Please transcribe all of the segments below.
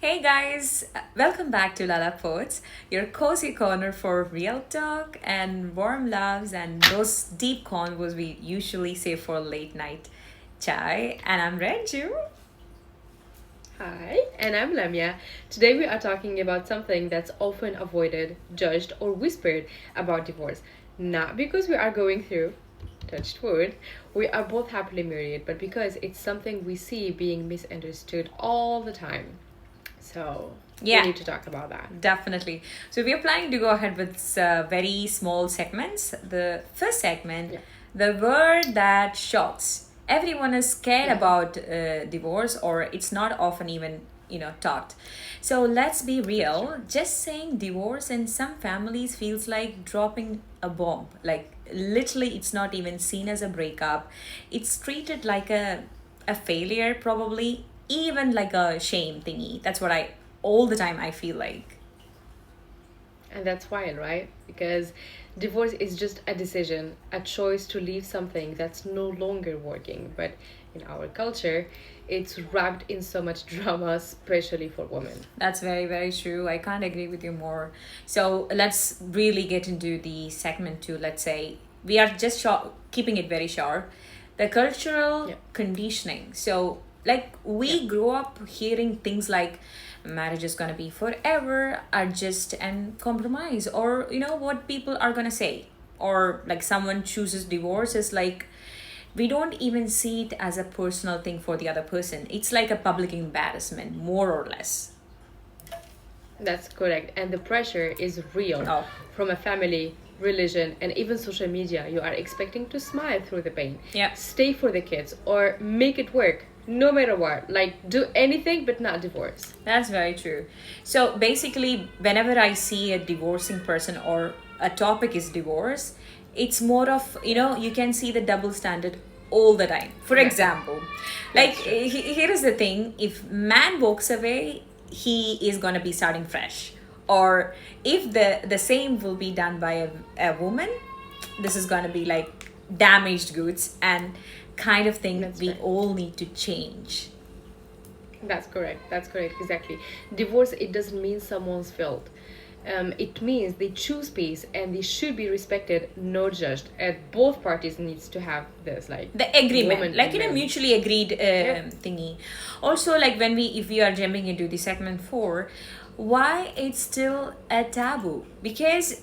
Hey guys, welcome back to Lala Poets, your cozy corner for real talk and warm loves and those deep convos we usually save for late night chai. And I'm Renju. Hi, and I'm Lamia. Today we are talking about something that's often avoided, judged, or whispered about divorce. Not because we are going through, touched wood, we are both happily married, but because it's something we see being misunderstood all the time. So, we Yeah, need to talk about that. definitely. So we are planning to go ahead with very small segments. The first segment, Yeah. the word that shocks. Everyone is scared Yeah. about divorce, or it's not often even talked. So let's be That's true. real. Just saying divorce in some families feels like dropping a bomb. Like literally, it's not even seen as a breakup. It's treated like a failure, probably even like a shame thingy. That's what I all the time I feel like. And that's wild, right? Because divorce is just a decision, a choice to leave something that's no longer working. But in our culture, it's wrapped in so much drama, especially for women. That's very, very true. I can't agree with you more. So let's really get into the segment two. Let's say we are just keeping it very short. The cultural Yeah, conditioning. So, like, yeah, we grew up hearing things like marriage is gonna be forever, adjust and compromise, or what people are gonna say, or like someone chooses divorce is like we don't even see it as a personal thing for the other person. It's like a public embarrassment, more or less. that's correct. And the pressure is real Oh, from a family, religion, and even social media. You are expecting to smile through the pain, yeah, stay for the kids, or make it work no matter what. Like, do anything but not divorce. that's very true. So basically, whenever I see a divorcing person or a topic is divorce, it's more of, you can see the double standard all the time. For Exactly. example, like That's true. here is the thing, if man walks away, he is going to be starting fresh. Or if the same will be done by a woman, this is going to be like damaged goods and kind of thing That's we right. all need to change. That's correct. That's correct. Exactly. Divorce, it doesn't mean someone's failed. It means they choose peace and they should be respected, not judged. And both parties needs to have this, like The agreement, woman like and men. mutually agreed Yeah. thingy. Also, like when we if we are jumping into the segment 4, why it's still a taboo, because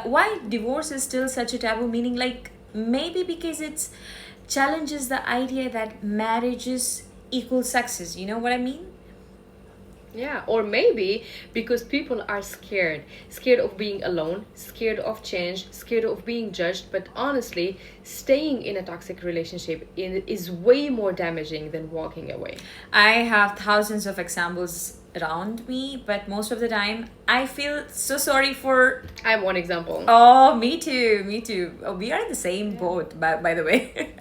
why divorce is still such a taboo, meaning like maybe because it's challenges the idea that marriage is equal success, you know what I mean? Yeah, or maybe because people are scared, scared of being alone, scared of change, scared of being judged. But honestly, staying in a toxic relationship is way more damaging than walking away. I have thousands of examples around me, but most of the time I feel so sorry for. I'm one example. Oh, me too, me too. Oh, we are in the same Yeah. boat, by the way.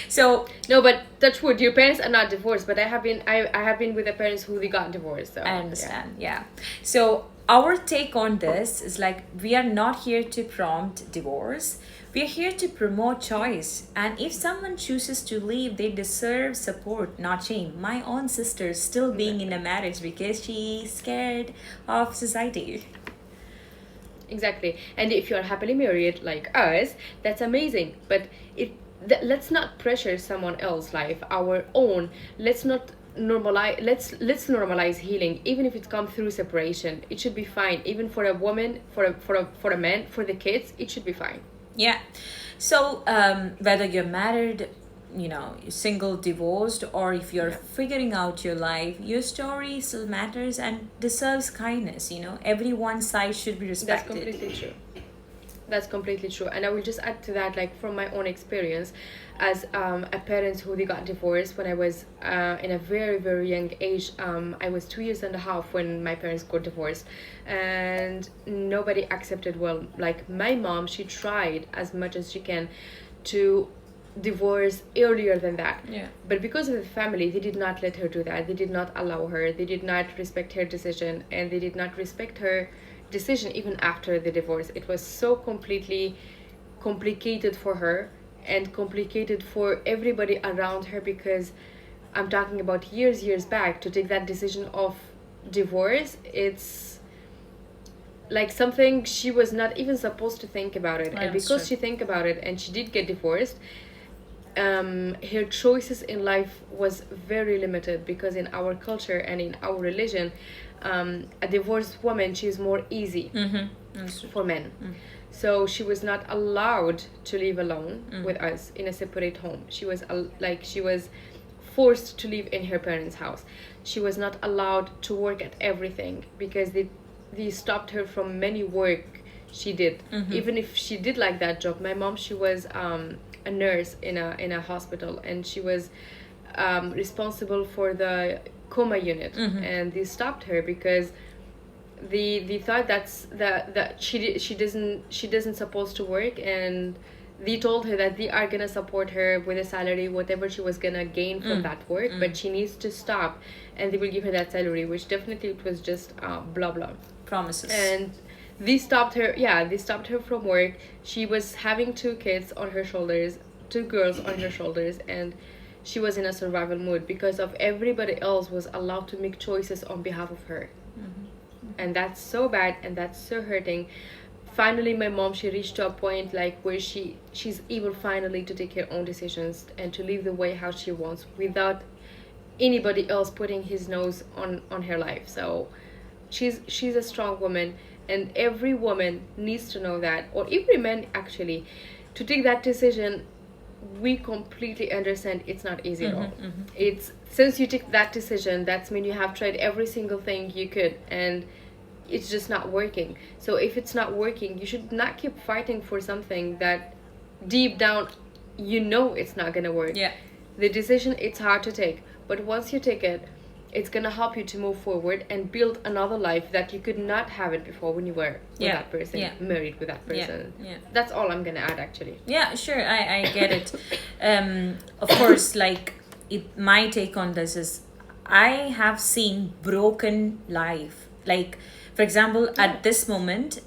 So No, but touch wood, your parents are not divorced. But I have been with the parents who they got divorced. I So yeah, understand, yeah. So our take on this is like we are not here to prompt divorce. We are here to promote choice. And if someone chooses to leave, they deserve support, not shame. My own sister is still being in exactly. a marriage because she's scared of society. Exactly. And if you're happily married like us, that's amazing. But let's not pressure someone else's life, our own. Let's not normalize. Let's normalize healing, even if it comes through separation. It should be fine. Even for a woman, for a man, for the kids, it should be fine. Yeah. So, whether you're married, single, divorced, or if you're Yeah, figuring out your life, your story still matters and deserves kindness. Everyone's side should be that's respected. completely true. That's completely true. And I will just add to that, like from my own experience, as a parent who they got divorced when I was in a very, very young age. I was 2 years and a half when my parents got divorced, and nobody accepted. Well, like my mom, she tried as much as she can to divorce earlier than that. Yeah. But because of the family, they did not let her do that. They did not allow her. They did not respect her decision, and they did not respect her decision even after the divorce. It was so completely complicated for her and complicated for everybody around her, because I'm talking about years back, to take that decision of divorce, it's like something she was not even supposed to think about it. And That's because true. she think about it and she did get divorced, her choices in life was very limited, because in our culture and in our religion, a divorced woman, she's more easy That's true. for men. So she was not allowed to live alone with us in a separate home. She was she was forced to live in her parents' house. She was not allowed to work at everything, because they stopped her from many work she did. Even if she did like that job. My mom, she was a nurse in a hospital, and she was responsible for the coma unit, and they stopped her because they thought that she doesn't supposed to work, and they told her that they are gonna support her with a salary, whatever she was gonna gain from that work, but she needs to stop, and they will give her that salary, which definitely it was just blah blah. Promises. And they stopped her. Yeah, they stopped her from work. She was having two kids on her shoulders, two girls on her shoulders, and she was in a survival mood because of everybody else was allowed to make choices on behalf of her. And that's so bad, and that's so hurting. Finally, my mom, she reached to a point like where she's able finally to take her own decisions and to live the way how she wants, without anybody else putting his nose on her life. So she's a strong woman, and every woman needs to know that, or every man actually, to take that decision. We completely understand it's not easy at all. It's, since you take that decision, that's mean you have tried every single thing you could, and it's just not working. So if it's not working, you should not keep fighting for something that deep down you know it's not gonna work. Yeah. The decision, it's hard to take, but once you take it, it's gonna help you to move forward and build another life that you could not have it before when you were with Yeah. that person, Yeah. married with that Yeah. person. Yeah. That's all I'm gonna add, actually. Yeah, sure, I get it. Of course, like, my take on this is, I have seen broken life. Like, for example, at this moment,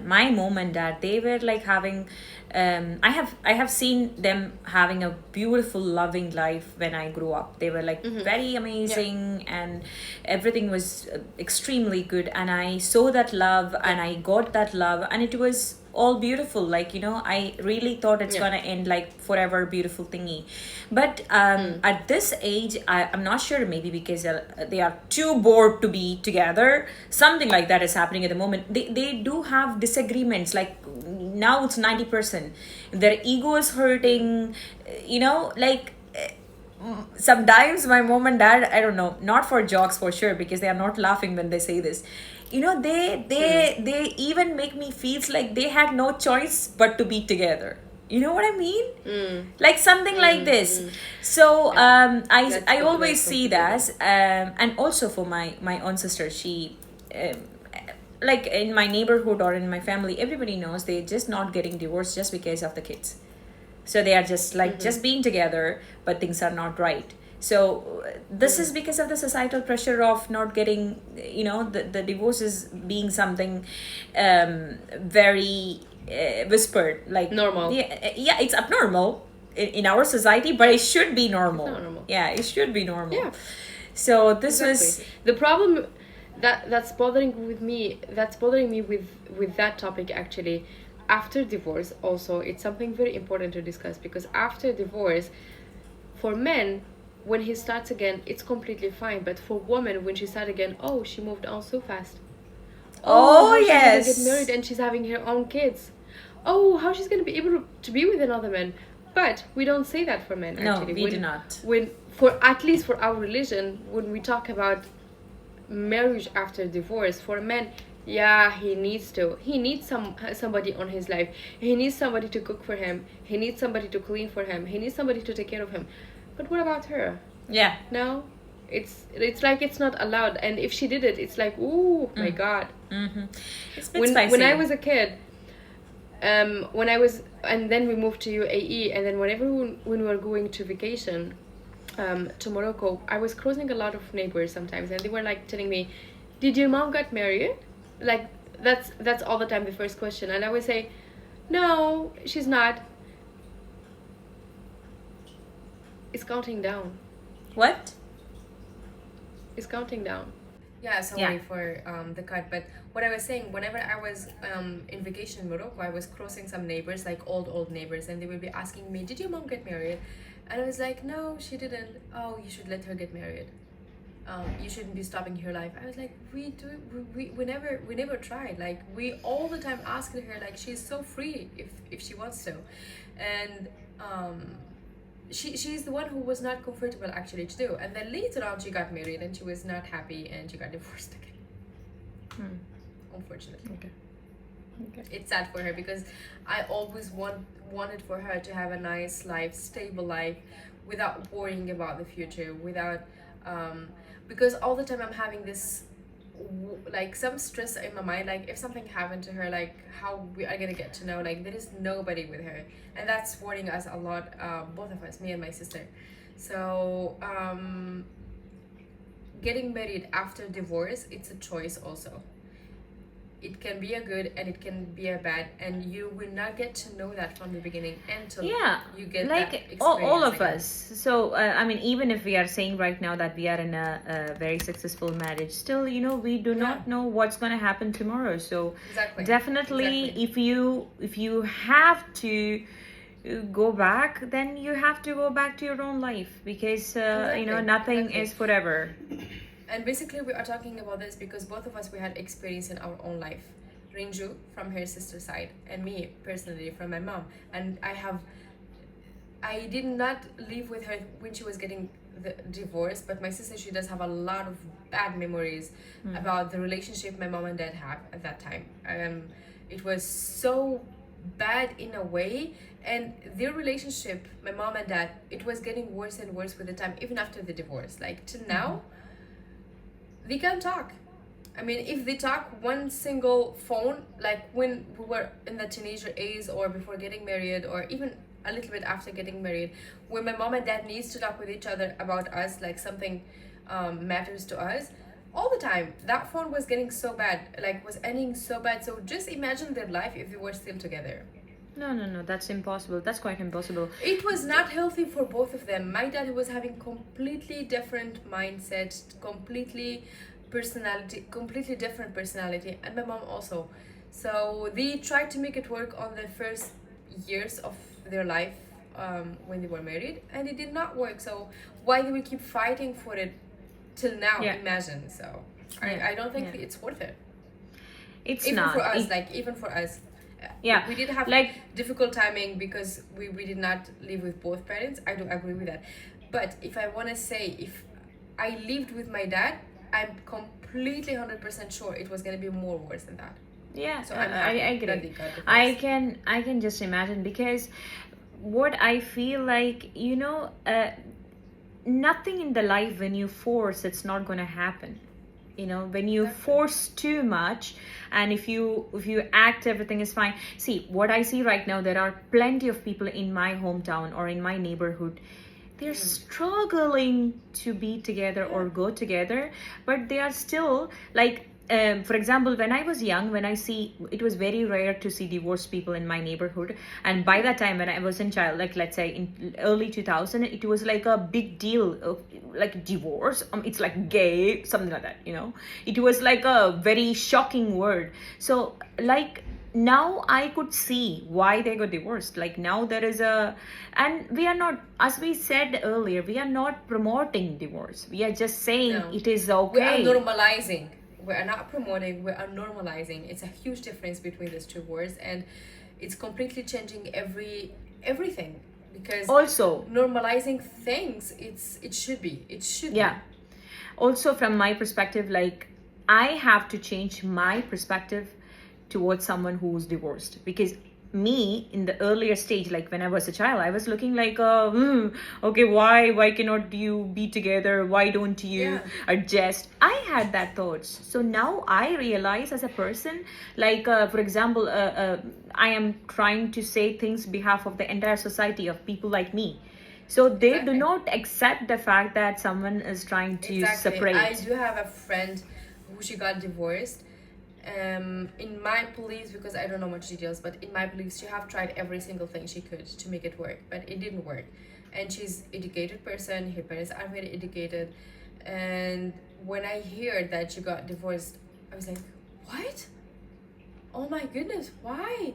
my mom and dad, they were like having, I have seen them having a beautiful, loving life when I grew up. They were like very amazing, and everything was extremely good. And I saw that love, and I got that love, and it was all beautiful. Like, I really thought it's gonna end like forever beautiful thingy. But at this age, I'm not sure, maybe because they are too bored to be together, something like that is happening at the moment. They do have disagreements, like now it's 90%. Their ego is hurting, like, sometimes my mom and dad, I don't know, not for jokes for sure, because they are not laughing when they say this, they even make me feels like they had no choice but to be together. You know what I mean? Like something like this. So I always see that, and also for my own sister, she like in my neighborhood or in my family, everybody knows they're just not getting divorced just because of the kids. So they are just like just being together, but things are not right. So this is because of the societal pressure of not getting, the divorce is being something very whispered, like Normal. Yeah, it's abnormal in our society, but it should be normal. It's not normal. Yeah, it should be normal. Yeah. So this Exactly. was The problem that's bothering me with that topic, actually, after divorce. Also, it's something very important to discuss, because after divorce, for men, when he starts again, it's completely fine, but for women, when she starts again, oh, she moved on so fast. Oh, how she's yes. gonna get married and she's having her own kids. Oh, how she's gonna be able to be with another man. But we don't say that for men, No, actually. we do not. When, for at least for our religion, when we talk about marriage after divorce, for men, yeah, he needs somebody on his life. He needs somebody to cook for him. He needs somebody to clean for him. He needs somebody to take care of him. But what about her? Yeah. No, it's like it's not allowed. And if she did it, it's like, ooh, my God. It's a bit When spicy. I was a kid, and then we moved to UAE, and then when we were going to vacation, to Morocco, I was crossing a lot of neighbors sometimes, and they were like telling me, "Did your mom get married?" Like that's all the time the first question, and I would say, "No, she's not." It's counting down. What? It's counting down. Yeah, Yeah. sorry for the cut, but what I was saying, whenever I was in vacation in Morocco, I was crossing some neighbors, like old neighbors, and they would be asking me, "Did your mom get married?" And I was like, "No, she didn't." "Oh, you should let her get married. You shouldn't be stopping her life." I was like, we never tried. Like, we all the time asking her, like, she's so free if she wants to, and um she's the one who was not comfortable actually to do. And then later on she got married and she was not happy and she got divorced again, Hmm. unfortunately. Okay. Okay. It's sad for her because I always wanted for her to have a nice life, stable life, without worrying about the future, without um because all the time I'm having this like some stress in my mind, like if something happened to her, like how we are gonna get to know, like there is nobody with her, and that's worrying us a lot, both of us, me and my sister. So getting married after divorce, it's a choice also. It can be a good and it can be a bad, and you will not get to know that from the beginning until Yeah, you get that like all experience of again. us. So, I mean, even if we are saying right now that we are in a very successful marriage, still, we do Yeah, not know what's going to happen tomorrow. So, exactly, definitely, exactly, if you have to go back, then you have to go back to your own life because exactly, nothing exactly. is forever. And basically, we are talking about this because both of us, we had experience in our own life. Rinju from her sister's side, and me personally from my mom. And I did not live with her when she was getting the divorce, but my sister, she does have a lot of bad memories about the relationship my mom and dad had at that time. It was so bad in a way, and their relationship, my mom and dad, it was getting worse and worse with the time, even after the divorce. Like till now, they can't talk. I mean, if they talk one single phone, like when we were in the teenager age or before getting married or even a little bit after getting married, when my mom and dad needs to talk with each other about us, like something matters to us, all the time, that phone was getting so bad, like was ending so bad. So just imagine their life if they were still together. No, no, no, that's impossible. That's quite impossible. It was not healthy for both of them. My dad was having completely different mindset, completely different personality, and my mom also. So they tried to make it work on the first years of their life, when they were married, and it did not work. So why they will keep fighting for it till now? Yeah, Imagine. So yeah, I don't think yeah. it's worth it. It's Even for not. us, like even for us, Yeah, we did have like difficult timing because we did not live with both parents. I do agree with that, but if I want to say, if I lived with my dad, I'm completely 100% sure it was going to be more worse than that. yeah, So I'm I happy that agree. they got I divorced. can I can just imagine because what I feel like, nothing in the life when you force, it's not going to happen. When you Exactly. force too much, and if you act everything is fine. See, what I see right now, there are plenty of people in my hometown or in my neighborhood, they're struggling to be together Yeah. or go together, but they are still like, for example, when I was young, when I see, it was very rare to see divorced people in my neighborhood. And by that time, when I was in child, like let's say in early 2000, it was like a big deal of, like divorce, it's like gay, something like that. It was like a very shocking word. So, like, now I could see why they got divorced. Like, now there is and we are not, as we said earlier, we are not promoting divorce. We are just saying No, it is we are okay. normalizing. We are not promoting. We are normalizing. It's a huge difference between these two words, and it's completely changing everything, because Also, normalizing things, it should be. yeah, also from my perspective, like, I have to change my perspective towards someone who's divorced, because me in the earlier stage, like when I was a child, I was looking like, okay, why cannot you be together, why don't you Yeah, adjust? I had that thoughts. So now I realize as a person, like, for example, I am trying to say things behalf of the entire society of people like me, so they do exactly. not accept the fact that someone is trying to Exactly. I separate. do have a friend who she got divorced. In my beliefs, because I don't know much details, but in my beliefs, she have tried every single thing she could to make it work, but it didn't work. And she's educated person. Her parents are very educated, and when I heard that you got divorced, I was like, what? Oh my goodness, why?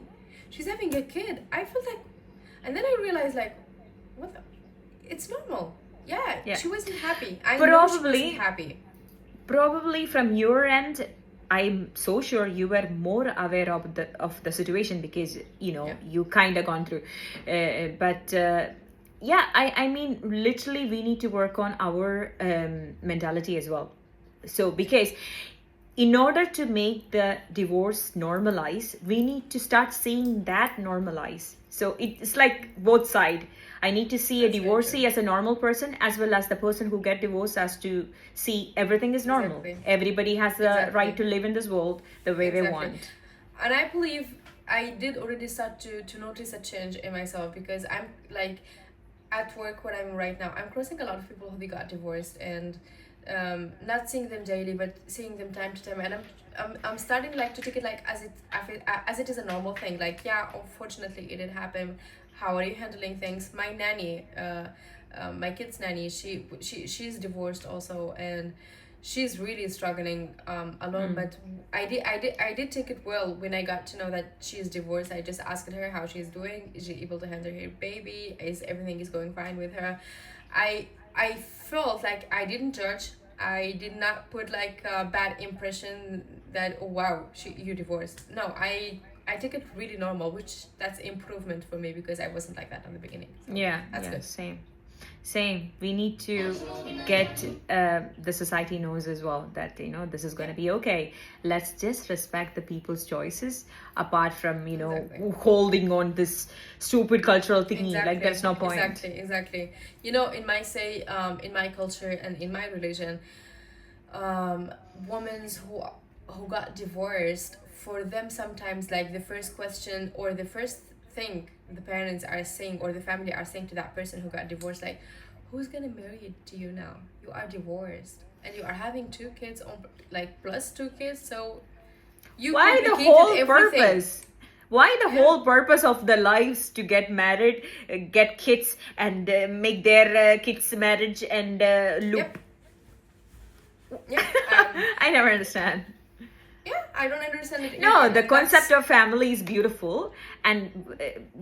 She's having a kid. I felt like, and then I realized like, what the, it's normal. Yeah, Yeah. she wasn't happy. I know she wasn't happy. Probably from your end, I'm so sure you were more aware of the situation because Yeah. you kind of gone through. But yeah, I mean, literally, we need to work on our mentality as well. So because in order to make the divorce normalize, we need to start seeing that normalize. So it's like both side. I need to see That's a very divorcee true. as a normal person, as well as the person who get divorced has to see everything is normal. Exactly. Everybody has the Exactly. right to live in this world the way they Exactly. want. And I believe I did already start to notice a change in myself, because I'm like at work where I'm right now, I'm crossing a lot of people who they got divorced, and not seeing them daily but seeing them time to time, and I'm starting like to take it like as it is a normal thing, like yeah, unfortunately it did happen. How are you handling things? My nanny, my kid's nanny, she's divorced also, and she's really struggling alone. But I did take it well when I got to know that she's divorced. I just asked her how she's doing. Is she able to handle her baby? Is everything is going fine with her? I felt like I didn't judge. I did not put like a bad impression that, oh wow, you divorced. No, I take it really normal, which that's improvement for me, because I wasn't like that in the beginning. So Yeah, that's yeah, good. same. We need to get the society knows as well that this is going to be okay. Let's just respect the people's choices, apart from Exactly. holding on this stupid cultural thingy. Like Exactly, there's no point. exactly. In my say, in my culture and in my religion, women who got divorced, for them sometimes like the first question or the first thing the parents are saying or the family are saying to that person who got divorced, like, who's gonna marry to you now? You are divorced and you are having two kids on, like plus two kids, so you Why the complicated whole everything. purpose? Why the Yeah. whole purpose of the lives to get married, get kids, and make their kids' marriage and loop? Yeah. I never understand. Yeah, I don't understand it No, either, the and concept of family is beautiful, and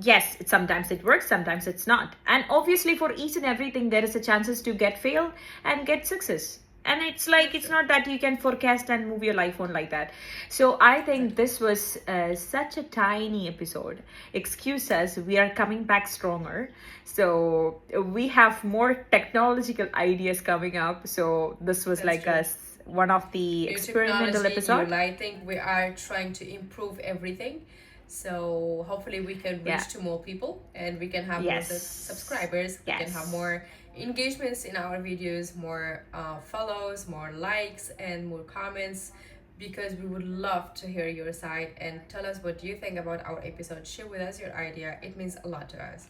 yes, sometimes it works, sometimes it's not. And obviously, for each and everything, there is a chances to get fail and get success. And it's like it's not that you can forecast and move your life on like that. So I think this was such a tiny episode. Excuse us, we are coming back stronger. So we have more technological ideas coming up. So this was That's like true. one of the New experimental technology, new episode. lighting. We are trying to improve everything. So hopefully we can Yeah. reach to more people, and we can have more Yes. subscribers. We can have Yes. more engagements in our videos, more follows, more likes, and more comments, because we would love to hear your side and tell us what you think about our episode. Share with us your idea. It means a lot to us.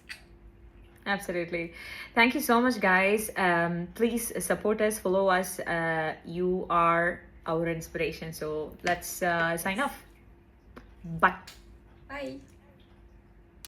Absolutely. Thank you so much, guys. Please support us, follow us. You are our inspiration. So let's sign off. Bye. Bye.